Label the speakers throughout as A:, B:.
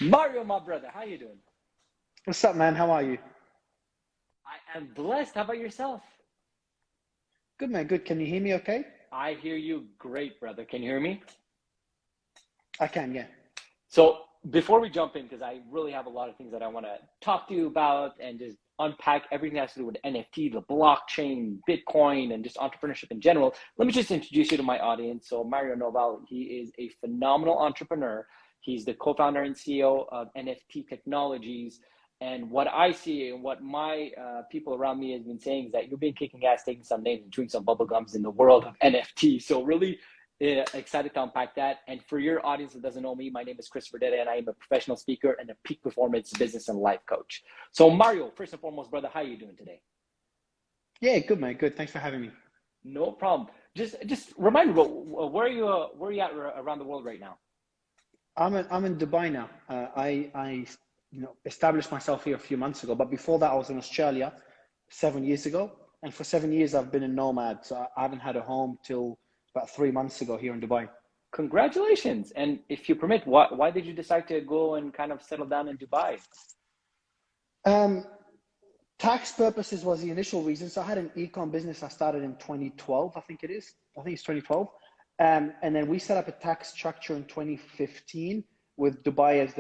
A: Mario, my brother, how you doing?
B: What's up, man? How are you?
A: I am blessed. How about yourself?
B: Good, man. Good. Can you hear me okay?
A: I hear you great, brother. Can you hear me?
B: I can, yeah.
A: So before we jump in, because I really have a lot of things that I want to talk to you about and just unpack everything that has to do with NFT, the blockchain, Bitcoin, and just entrepreneurship in general, let me just introduce you to my audience. So Mario Nawfal, he is a phenomenal entrepreneur. He's the co-founder and CEO of NFT Technologies. And what I see and what my people around me has been saying is that you've been kicking ass, taking some names, and chewing some bubble gums in the world of NFT. So really excited to unpack that. And for your audience that doesn't know me, my name is Christopher Dedeyan, and I am a professional speaker and a peak performance business and life coach. So Mario, first and foremost, brother, how are you doing today?
B: Yeah, good, man. Good. Thanks for having me.
A: No problem. Just remind me, where are you at around the world right now?
B: I'm in Dubai now. I established myself here a few months ago, but before that I was in Australia 7 years ago, and for 7 years I've been a nomad. So I haven't had a home till about 3 months ago here in Dubai.
A: Congratulations. And if you permit, why did you decide to go and kind of settle down in Dubai?
B: Um, Tax purposes was the initial reason. So I had an e-com business I started in 2012, I think it is. I think it's 2012. And then we set up a tax structure in 2015 with Dubai as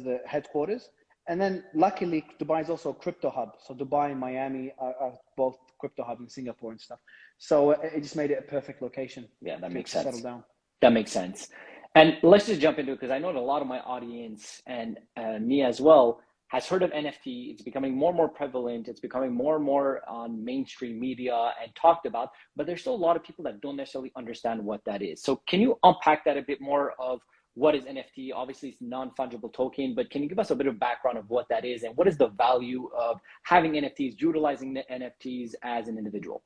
B: the headquarters. And then luckily, Dubai is also a crypto hub. So Dubai and Miami are both crypto hubs in Singapore and stuff. So it just made it a perfect location
A: Yeah, that makes
B: to settle
A: sense.
B: down.
A: That makes sense. And let's just jump into it because I know that a lot of my audience and me as well has heard of NFT. It's becoming more and more prevalent. It's becoming more and more on mainstream media and talked about, but there's still a lot of people that don't necessarily understand what that is. So can you unpack that a bit more of what is NFT? Obviously, it's non-fungible token, but can you give us a bit of background of what that is and what is the value of having NFTs, utilizing the NFTs as an individual?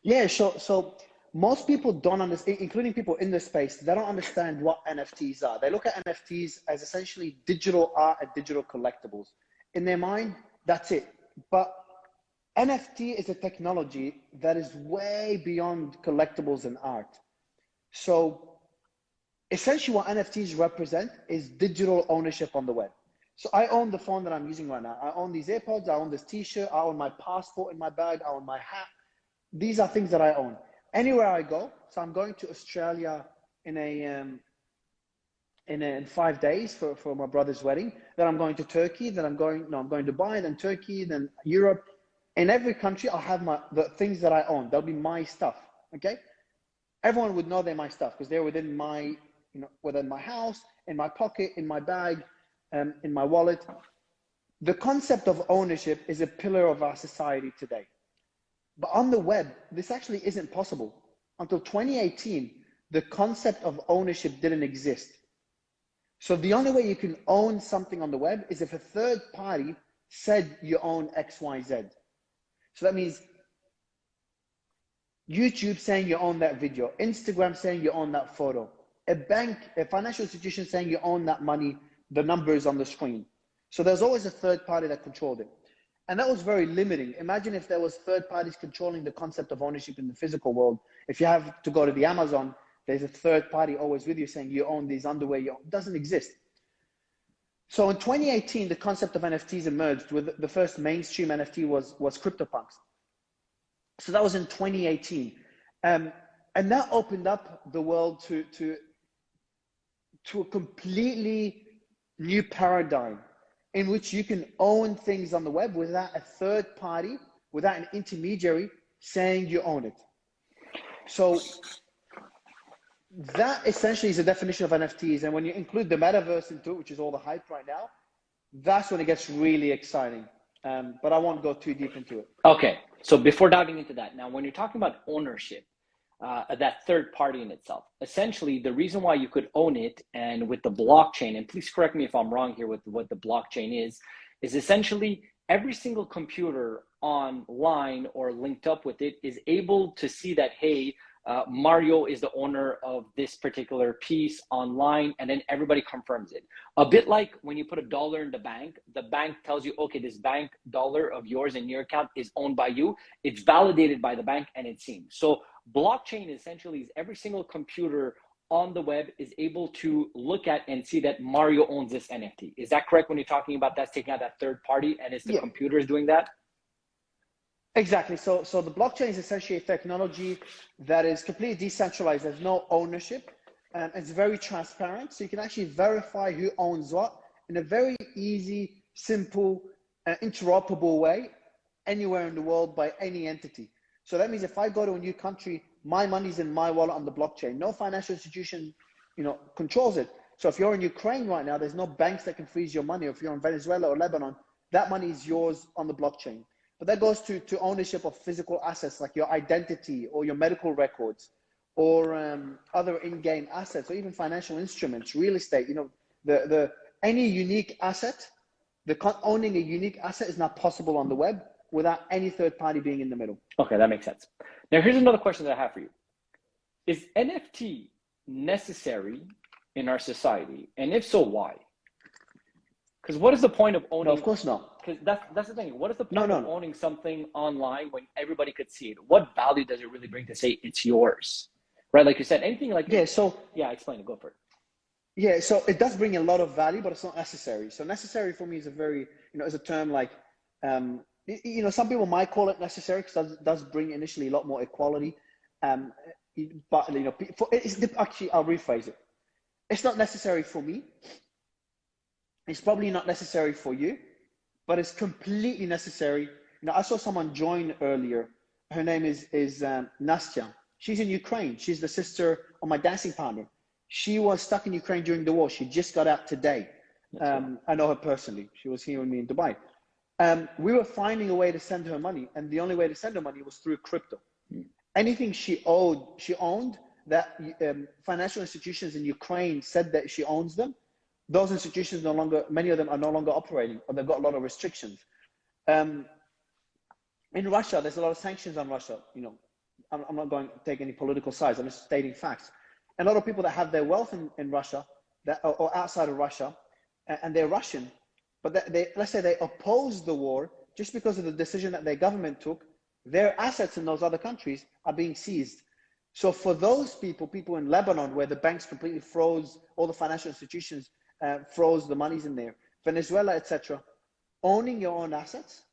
B: Yeah, sure. So most people don't understand, including people in the space, they don't understand what NFTs are. They look at NFTs as essentially digital art and digital collectibles. In their mind, that's it. But NFT is a technology that is way beyond collectibles and art. So essentially what NFTs represent is digital ownership on the web. So I own the phone that I'm using right now. I own these AirPods, I own this t-shirt, I own my passport in my bag, I own my hat. These are things that I own. Anywhere I go, so I'm going to Australia in in 5 days for my brother's wedding. Then I'm going to Turkey. Then I'm going to Dubai. Then Turkey. Then Europe. In every country, I'll have the things that I own. They'll be my stuff. Okay. Everyone would know they're my stuff because they're within within my house, in my pocket, in my bag, in my wallet. The concept of ownership is a pillar of our society today. But on the web, this actually isn't possible. Until 2018, the concept of ownership didn't exist. So the only way you can own something on the web is if a third party said you own XYZ. So that means YouTube saying you own that video, Instagram saying you own that photo, a bank, a financial institution saying you own that money, the numbers on the screen. So there's always a third party that controlled it. And that was very limiting. Imagine if there was third parties controlling the concept of ownership in the physical world. If you have to go to the Amazon, there's a third party always with you saying you own these underwear. It doesn't exist. So in 2018, the concept of NFTs emerged with the first mainstream NFT was CryptoPunks. So that was in 2018. And that opened up the world to a completely new paradigm in which you can own things on the web without a third party, without an intermediary saying you own it. So that essentially is the definition of NFTs. And when you include the metaverse into it, which is all the hype right now, that's when it gets really exciting. But I won't go too deep into it.
A: Okay, so before diving into that, now when you're talking about ownership, that third party in itself, essentially the reason why you could own it and with the blockchain, and please correct me if I'm wrong here with what the blockchain is essentially every single computer online or linked up with it is able to see that, hey, Mario is the owner of this particular piece online, and then everybody confirms it. A bit like when you put $1 in the bank tells you, okay, this bank dollar of yours in your account is owned by you. It's validated by the bank and it's seen. So blockchain essentially is every single computer on the web is able to look at and see that Mario owns this NFT. Is that correct when you're talking about that's taking out that third party and it's the
B: Yeah,
A: computers doing that?
B: exactly. So the blockchain is essentially a technology that is completely decentralized. There's no ownership, and it's very transparent. So you can actually verify who owns what in a very easy, simple, interoperable way anywhere in the world by any entity. So that means if I go to a new country, my money's in my wallet on the blockchain. No financial institution, controls it. So if you're in Ukraine right now, there's no banks that can freeze your money. Or if you're in Venezuela or Lebanon, that money is yours on the blockchain. But that goes to ownership of physical assets like your identity or your medical records or other in-game assets or even financial instruments, real estate. The any unique asset, owning a unique asset is not possible on the web without any third party being in the middle.
A: Okay, that makes sense. Now, here's another question that I have for you. Is NFT necessary in our society? And if so, why? Because what is the point of owning?
B: No, of course not.
A: Because that's the thing. What is the point of owning something online when everybody could see it? What value does it really bring to say it's yours? Right? Like you said, anything like explain it. Go for it.
B: Yeah, so it does bring a lot of value, but it's not necessary. So necessary for me is a very, is a term like, some people might call it necessary because it does bring initially a lot more equality. But, actually, I'll rephrase it. It's not necessary for me. It's probably not necessary for you, but it's completely necessary. I saw someone join earlier. Her name is Nastya. She's in Ukraine. She's the sister of my dancing partner. She was stuck in Ukraine during the war. She just got out today. I know her personally. She was here with me in Dubai. We were finding a way to send her money, and the only way to send her money was through crypto. Anything she owned that financial institutions in Ukraine said that she owns them. Those institutions many of them are no longer operating, or they've got a lot of restrictions. In Russia, there's a lot of sanctions on Russia. I'm not going to take any political sides. I'm just stating facts. A lot of people that have their wealth in Russia or outside of Russia, and they're Russian, but let's say they oppose the war just because of the decision that their government took, their assets in those other countries are being seized. So for those people in Lebanon, where the banks completely froze, all the financial institutions froze the monies in there, Venezuela, etc., owning your own assets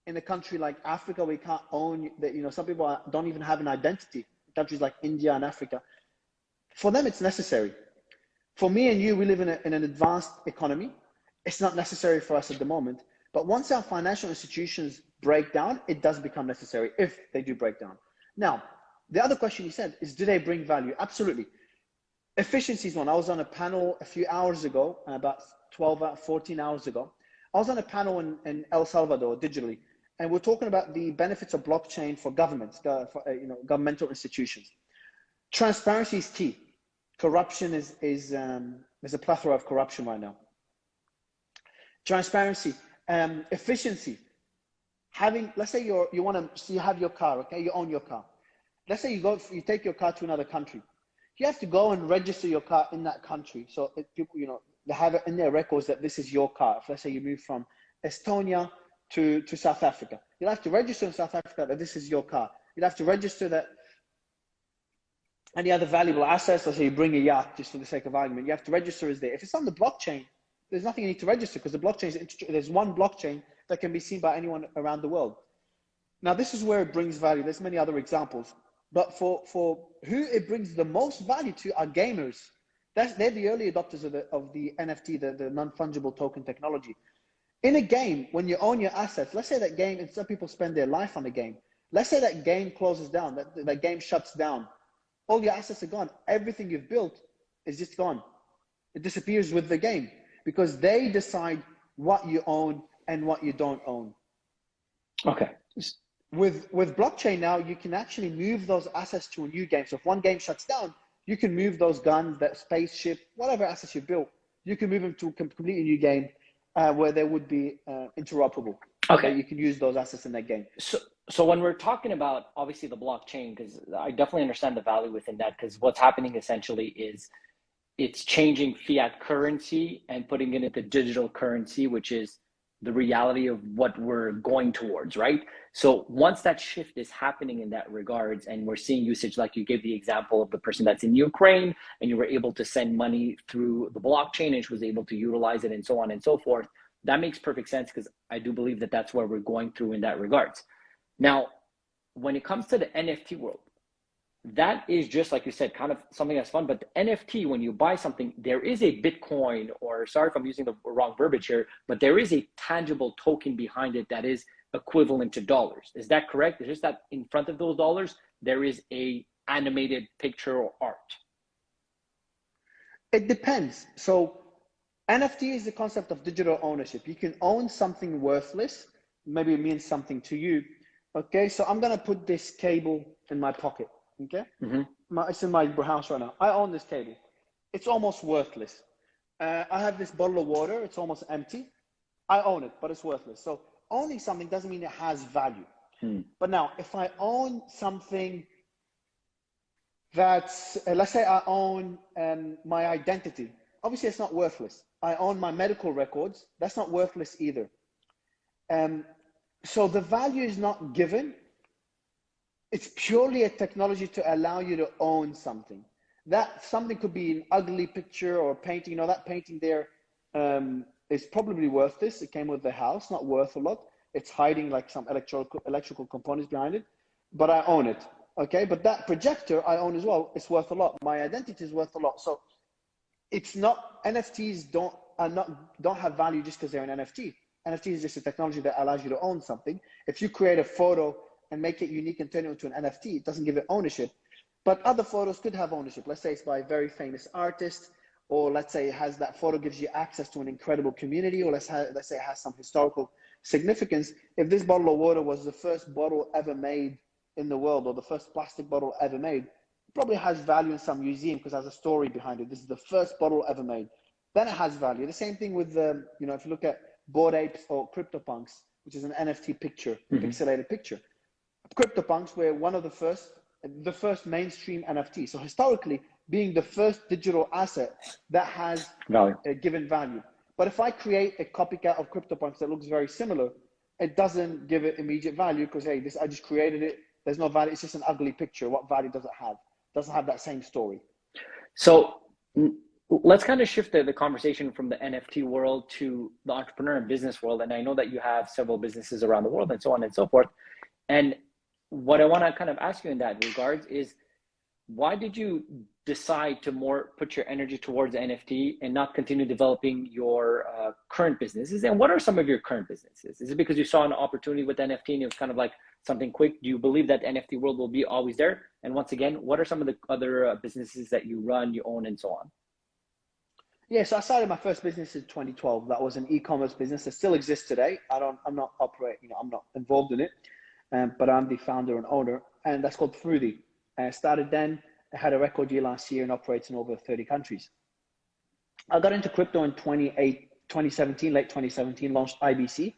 B: in a country like Africa, we can't own that. Some people don't even have an identity. Countries like India and Africa, for them, it's necessary. For me and you, we live in an advanced economy. It's not necessary for us at the moment. But once our financial institutions break down, it does become necessary if they do break down. Now, the other question you said is, do they bring value? Absolutely. Efficiency is one. I was on a panel a few hours ago, about 14 hours ago. I was on a panel in El Salvador digitally, and we're talking about the benefits of blockchain for governments, governmental institutions. Transparency is key. Corruption there's a plethora of corruption right now. Transparency, efficiency. Let's say you have your car, okay? You own your car. Let's say you take your car to another country. You have to go and register your car in that country. So people, they have it in their records that this is your car. If let's say you move from Estonia to South Africa, you'll have to register in South Africa that this is your car. You'll have to register that any other valuable assets, let's say you bring a yacht, just for the sake of argument, you have to register as there. If it's on the blockchain, there's nothing you need to register because the blockchain there's one blockchain that can be seen by anyone around the world. Now, this is where it brings value. There's many other examples, but for who it brings the most value to are gamers. They're the early adopters of the NFT, the non-fungible token technology. In a game, when you own your assets, let's say that game, and some people spend their life on a game. Let's say that game closes down, that game shuts down. All your assets are gone. Everything you've built is just gone. It disappears with the game because they decide what you own and what you don't own.
A: Okay.
B: With blockchain now, you can actually move those assets to a new game. So if one game shuts down, you can move those guns, that spaceship, whatever assets you built, you can move them to a completely new game where they would be interoperable.
A: Okay.
B: So you can use those assets in that game.
A: So when we're talking about obviously the blockchain, because I definitely understand the value within that, because what's happening essentially is it's changing fiat currency and putting it into digital currency, which is the reality of what we're going towards, right? So once that shift is happening in that regards, and we're seeing usage, like you gave the example of the person that's in Ukraine, and you were able to send money through the blockchain, and she was able to utilize it, and so on and so forth. That makes perfect sense, because I do believe that that's where we're going through in that regards. Now, when it comes to the NFT world, that is just like you said, kind of something that's fun. But the NFT, when you buy something, there is a Bitcoin, or sorry if I'm using the wrong verbiage here, but there is a tangible token behind it that is equivalent to dollars. Is that correct? It's just that in front of those dollars, there is a animated picture or art.
B: It depends. So NFT is the concept of digital ownership. You can own something worthless. Maybe it means something to you. Okay, so I'm gonna put this cable in my pocket. Okay, it's in my house right now. I own this cable. It's almost worthless. I have this bottle of water. It's almost empty. I own it, but it's worthless. So owning something doesn't mean it has value. But now, if I own something that's, let's say I own my identity. Obviously, it's not worthless. I own my medical records. That's not worthless either. So the value is not given. It's purely a technology to allow you to own something. That something could be an ugly picture or painting. You know, that painting there is probably worthless. It came with the house, not worth a lot. It's hiding like some electrical components behind it, but I own it. Okay, but that projector I own as well. It's worth a lot. My identity is worth a lot. So it's not, NFTs don't have value just because they're an NFT. NFT is just a technology that allows you to own something. If you create a photo and make it unique and turn it into an NFT, it doesn't give it ownership. But other photos could have ownership. Let's say it's by a very famous artist, or let's say that photo gives you access to an incredible community, or let's say it has some historical significance. If this bottle of water was the first bottle ever made in the world, or the first plastic bottle ever made, it probably has value in some museum because it has a story behind it. This is the first bottle ever made. Then it has value. The same thing with, you know, if you look at Bored Apes or CryptoPunks, which is an NFT picture, pixelated picture. CryptoPunks were one of the first mainstream NFT. So historically, being the first digital asset that has
A: value.
B: Given value. But if I create a copycat of CryptoPunks that looks very similar, it doesn't give it immediate value because, hey, I just created it. There's no value. It's just an ugly picture. What value does it have? It doesn't have that same story.
A: So let's kind of shift the conversation from the NFT world to the entrepreneur and business world. And I know that you have several businesses around the world and so on and so forth. And what I want to kind of ask you in that regards is, why did you decide to more put your energy towards NFT and not continue developing your current businesses? And what are some of your current businesses? Is it because you saw an opportunity with NFT and it was kind of like something quick? Do you believe that the NFT world will be always there? And once again, what are some of the other businesses that you run, you own, and so on?
B: Yeah, so I started my first business in 2012. That was an e-commerce business that still exists today. I'm not operating, I'm not involved in it, but I'm the founder and owner, and that's called Fruity. I started then. I had a record year last year and operates in over 30 countries. I got into crypto in 2017, late 2017, launched IBC,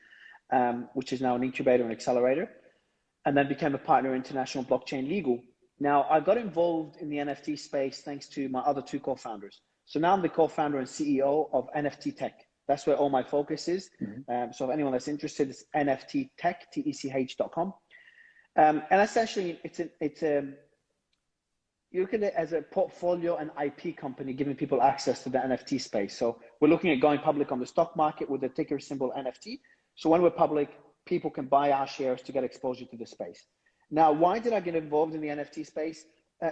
B: which is now an incubator and accelerator, and then became a partner in International Blockchain Legal. Now, I got involved in the NFT space thanks to my other two co-founders. So now I'm the co-founder and CEO of NFT Tech. That's where all my focus is. So if anyone that's interested, it's NFT Tech, tech.com. And essentially, you look at it as a portfolio and IP company giving people access to the NFT space. So we're looking at going public on the stock market with the ticker symbol NFT. So when we're public, people can buy our shares to get exposure to the space. Now, why did I get involved in the NFT space?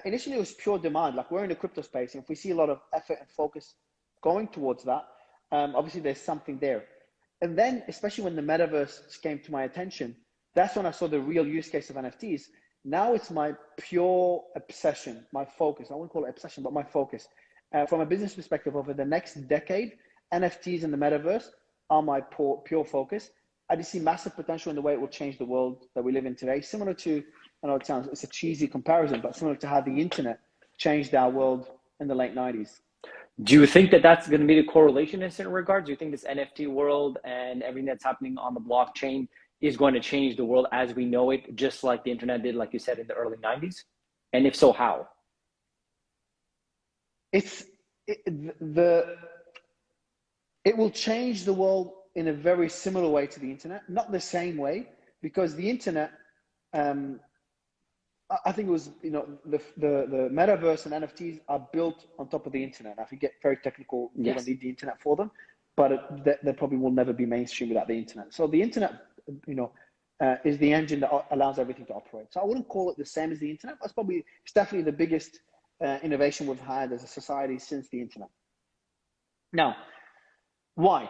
B: Initially, it was pure demand. Like, we're in the crypto space, and if we see a lot of effort and focus going towards that, obviously there's something there. And then, especially when the metaverse came to my attention, that's when I saw the real use case of NFTs. Now it's my pure obsession, my focus. I wouldn't call it obsession, but my focus. From a business perspective, over the next decade, NFTs and the metaverse are my pure focus. I just see massive potential in the way it will change the world that we live in today. Similar to, I know it's a cheesy comparison, but similar to how the internet changed our world in the late 90s.
A: Do you think that that's going to be the correlation in certain regards? Do you think this NFT world and everything that's happening on the blockchain is going to change the world as we know it, just like the internet did, like you said, in the early 90s? And if so, how?
B: It will change the world in a very similar way to the internet, not the same way, because the internet, I think it was, the metaverse and NFTs are built on top of the internet. If you get very technical, you don't need the internet for them, but they probably will never be mainstream without the internet. So the internet, is the engine that allows everything to operate. So I wouldn't call it the same as the internet. It's definitely the biggest innovation we've had as a society since the internet. Now, why?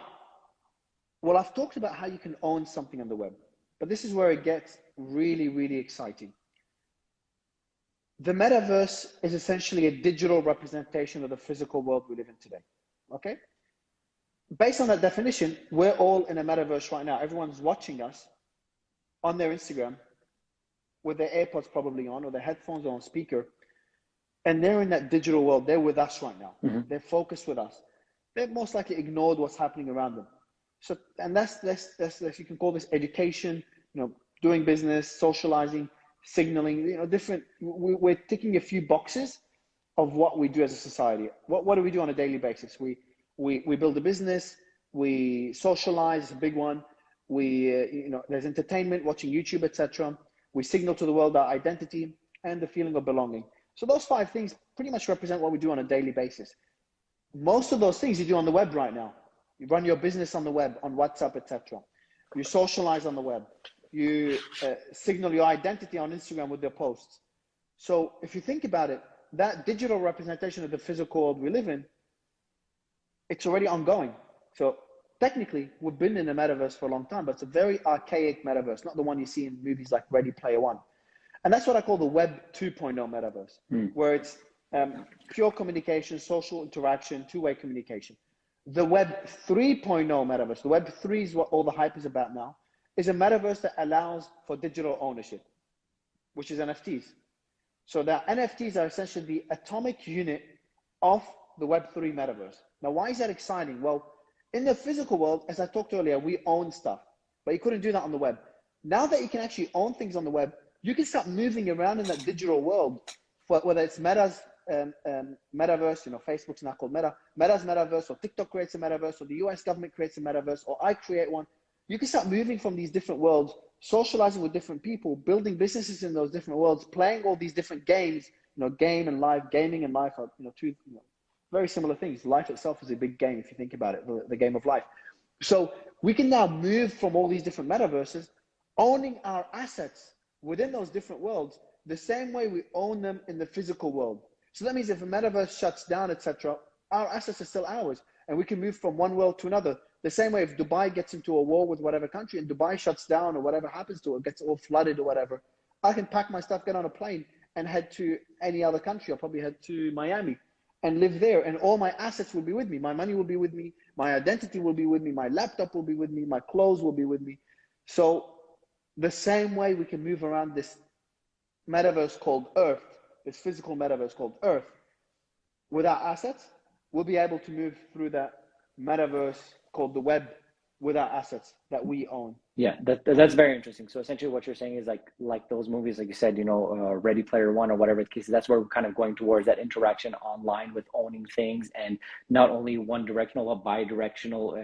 B: Well, I've talked about how you can own something on the web, but this is where it gets really, really exciting. The metaverse is essentially a digital representation of the physical world we live in today, okay? Based on that definition, we're all in a metaverse right now. Everyone's watching us on their Instagram with their AirPods probably on, or their headphones on speaker, and they're in that digital world. They're with us right now. They're focused with us. They've most likely ignored what's happening around them. So, and that's you can call this education, doing business, socializing, signaling, different. We're ticking a few boxes of what we do as a society. What do we do on a daily basis? We build a business, we socialize, it's a big one. There's entertainment, watching YouTube, etc. We signal to the world our identity and the feeling of belonging. So those 5 things pretty much represent what we do on a daily basis. Most of those things you do on the web right now. You run your business on the web, on WhatsApp, etc. You socialize on the web. You signal your identity on Instagram with your posts. So if you think about it, that digital representation of the physical world we live in, it's already ongoing. So technically, we've been in a metaverse for a long time, but it's a very archaic metaverse, not the one you see in movies like Ready Player One. And that's what I call the Web 2.0 metaverse, where it's pure communication, social interaction, two-way communication. The Web 3.0 metaverse, the Web 3 is what all the hype is about now, is a metaverse that allows for digital ownership, which is NFTs. So the NFTs are essentially the atomic unit of the Web 3 metaverse. Now, why is that exciting? Well, in the physical world, as I talked earlier, we own stuff, but you couldn't do that on the web. Now that you can actually own things on the web, you can start moving around in that digital world, whether it's Meta's metaverse, Facebook's now called Meta, Meta's metaverse, or TikTok creates a metaverse, or the US government creates a metaverse, or I create one. You can start moving from these different worlds, socializing with different people, building businesses in those different worlds, playing all these different games, gaming and life are, two very similar things. Life itself is a big game if you think about it, the game of life. So we can now move from all these different metaverses, owning our assets within those different worlds, the same way we own them in the physical world. So that means if a metaverse shuts down, etc., our assets are still ours, and we can move from one world to another. The same way if Dubai gets into a war with whatever country and Dubai shuts down or whatever happens to it, gets all flooded or whatever, I can pack my stuff, get on a plane and head to any other country. I'll probably head to Miami and live there, and all my assets will be with me. My money will be with me. My identity will be with me. My laptop will be with me. My clothes will be with me. So the same way we can move around this metaverse called Earth, this physical metaverse called Earth, with our assets, we'll be able to move through that metaverse called the web with our assets that we own.
A: Yeah, that's very interesting. So essentially what you're saying is like those movies, like you said, Ready Player One or whatever the case is, that's where we're kind of going towards that interaction online with owning things, and not only one directional but bi-directional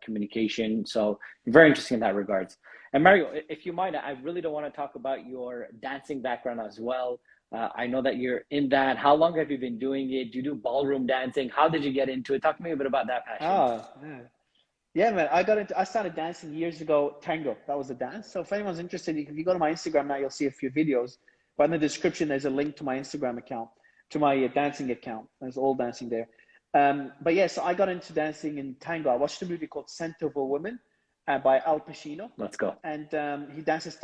A: communication. So very interesting in that regards. And Mario, if you mind, I really don't want to talk about your dancing background as well. I know that you're in that. How long have you been doing it? Do you do ballroom dancing? How did you get into it? Talk to me a bit about that passion.
B: Yeah, man. I started dancing years ago, tango. That was a dance. So if anyone's interested, if you go to my Instagram now, you'll see a few videos. But in the description, there's a link to my Instagram account, to my dancing account. There's all dancing there. But yeah, so I got into dancing in tango. I watched a movie called Scent of a Woman by Al Pacino.
A: Let's go.
B: And he dances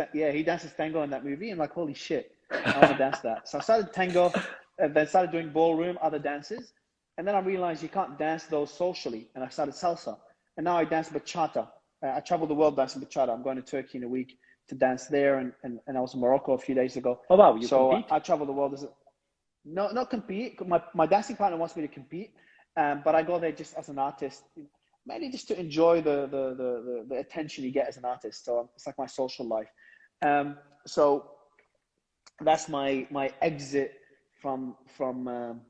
B: tango in that movie. And like, holy shit, I want to dance that. So I started tango, and then started doing ballroom, other dances. And then I realized you can't dance those socially. And I started salsa. And now I dance bachata. I travel the world dancing bachata. I'm going to Turkey in a week to dance there. And I was in Morocco a few days ago.
A: Oh, wow. You
B: so
A: compete?
B: I travel the world. Not compete. My dancing partner wants me to compete. But I go there just as an artist, mainly just to enjoy the attention you get as an artist. So it's like my social life. So that's my exit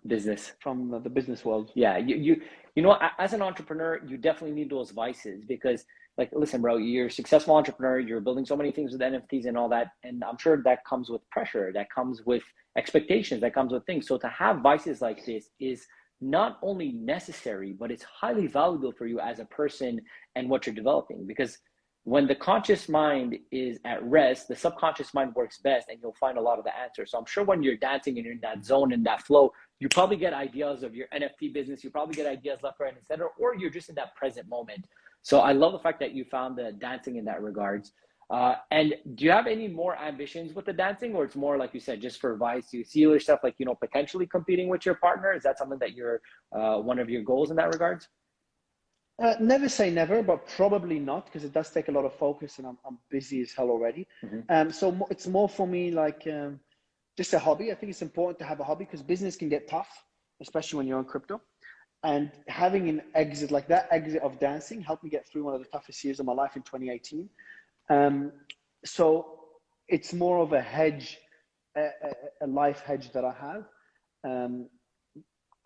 A: business.
B: from the business world.
A: Yeah, you know, as an entrepreneur, you definitely need those vices because, like, listen, bro, you're a successful entrepreneur. You're building so many things with NFTs and all that, and I'm sure that comes with pressure, that comes with expectations, that comes with things. So to have vices like this is not only necessary, but it's highly valuable for you as a person and what you're developing. Because when the conscious mind is at rest, the subconscious mind works best, and you'll find a lot of the answers. So I'm sure when you're dancing and you're in that zone, in that flow, you probably get ideas of your NFT business. You probably get ideas left, right, and center, or you're just in that present moment. So I love the fact that you found the dancing in that regards. And do you have any more ambitions with the dancing, or it's more like you said, just for Vice? Do you see yourself like, you know, potentially competing with your partner? Is that something that you're one of your goals in that regards?
B: Never say never, but probably not, because it does take a lot of focus, and I'm busy as hell already. So it's more for me like just a hobby. I think it's important to have a hobby because business can get tough, especially when you're on crypto. And having an exit like that, exit of dancing, helped me get through one of the toughest years of my life in 2018. So it's more of a hedge, a life hedge that I have.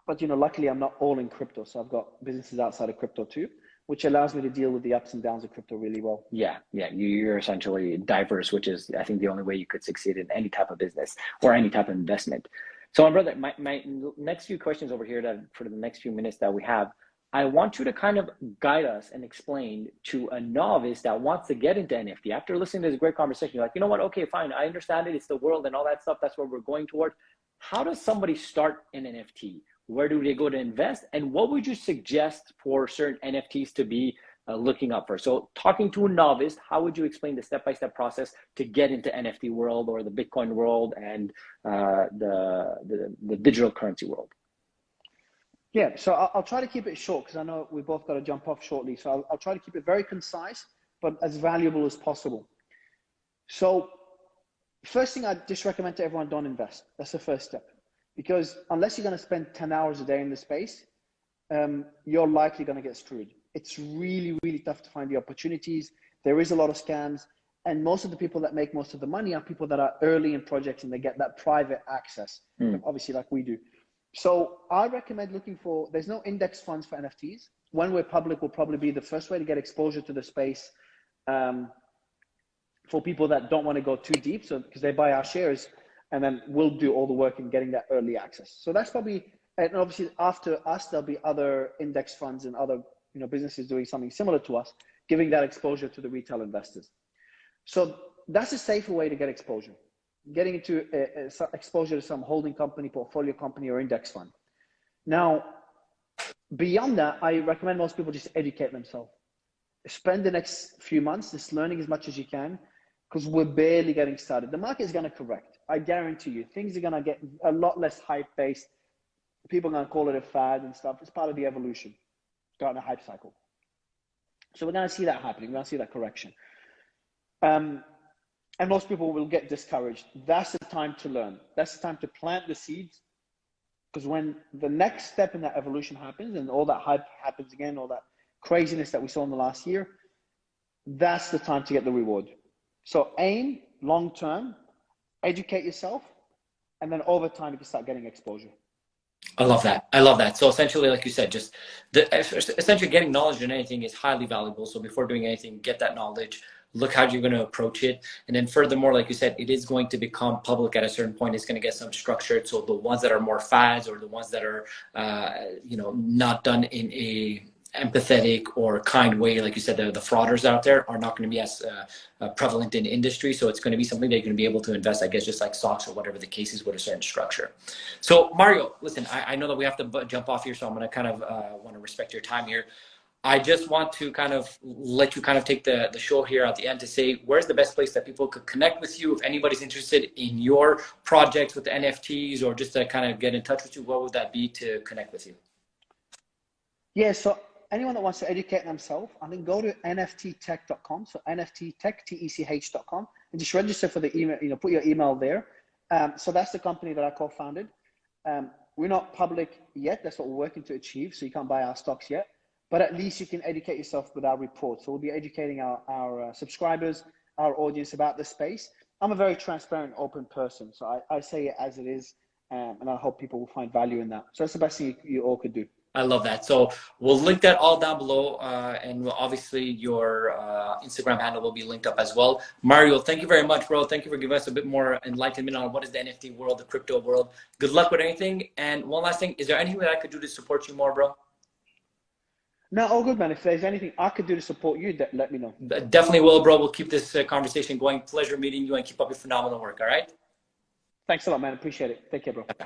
B: But, you know, luckily I'm not all in crypto. So I've got businesses outside of crypto too, which allows me to deal with the ups and downs of crypto really well.
A: Yeah, you're essentially diverse, which is, I think, the only way you could succeed in any type of business or any type of investment. So, my brother, my next few questions over here, that for the next few minutes that we have, I want you to kind of guide us and explain to a novice that wants to get into NFT. After listening to this great conversation, you're like, you know what? Okay, fine. I understand it. It's the world and all that stuff. That's where we're going toward. How does somebody start an NFT? Where do they go to invest? And what would you suggest for certain NFTs to be looking up for? So talking to a novice, how would you explain the step-by-step process to get into NFT world or the Bitcoin world and the digital currency world?
B: Yeah, so I'll try to keep it short because I know we both got to jump off shortly. So I'll try to keep it very concise, but as valuable as possible. So first thing I just recommend to everyone, don't invest. That's the first step. Because unless you're going to spend 10 hours a day in the space, you're likely going to get screwed. It's really, really tough to find the opportunities. There is a lot of scams. And most of the people that make most of the money are people that are early in projects and they get that private access, obviously like we do. So I recommend looking for, there's no index funds for NFTs. When we're public will probably be the first way to get exposure to the space for people that don't want to go too deep. So because they buy our shares, and then we'll do all the work in getting that early access. So that's probably, and obviously after us, there'll be other index funds and other, you know, businesses doing something similar to us, giving that exposure to the retail investors. So that's a safer way to get exposure, getting into exposure to some holding company, portfolio company, or index fund. Now, beyond that, I recommend most people just educate themselves. Spend the next few months just learning as much as you can, because we're barely getting started. The market is going to correct. I guarantee you, things are going to get a lot less hype-based. People are going to call it a fad and stuff. It's part of the evolution, starting a hype cycle. So we're going to see that happening. We're going to see that correction. And most people will get discouraged. That's the time to learn. That's the time to plant the seeds. Because when the next step in that evolution happens and all that hype happens again, all that craziness that we saw in the last year, that's the time to get the reward. So aim long-term, educate yourself, and then over time you can start getting exposure.
A: I love that. I love that. So essentially, like you said, just essentially getting knowledge in anything is highly valuable. So before doing anything, get that knowledge, look how you're going to approach it. And then furthermore, like you said, it is going to become public at a certain point. It's going to get some structured. So the ones that are more fads or the ones that are, not done in a empathetic or kind way, like you said, the frauders out there are not going to be as prevalent in industry. So it's going to be something that you're going to be able to invest, I guess, just like stocks or whatever the case is with a certain structure. So Mario, listen, I know that we have to jump off here, so I'm going to kind of want to respect your time here. I just want to kind of let you kind of take the show here at the end to say, where's the best place that people could connect with you? If anybody's interested in your projects with the NFTs or just to kind of get in touch with you, what would that be to connect with you?
B: Yeah, so anyone that wants to educate themselves, I think go to nfttech.com. So nfttech, tech.com, and just register for the email, put your email there. So that's the company that I co-founded. We're not public yet. That's what we're working to achieve. So you can't buy our stocks yet, but at least you can educate yourself with our report. So we'll be educating our subscribers, our audience about the space. I'm a very transparent, open person. So I say it as it is. and I hope people will find value in that. So that's the best thing you all could do.
A: I love that. So we'll link that all down below, and obviously your Instagram handle will be linked up as well. Mario, thank you very much, bro. Thank you for giving us a bit more enlightenment on what is the NFT world, the crypto world. Good luck with anything. And one last thing, is there anything that I could do to support you more, bro?
B: No, all good, man. If there's anything I could do to support you, let me know.
A: Definitely will, bro. We'll keep this conversation going. Pleasure meeting you, and keep up your phenomenal work. All right?
B: Thanks a lot, man. Appreciate it. Take care, bro.
A: Okay.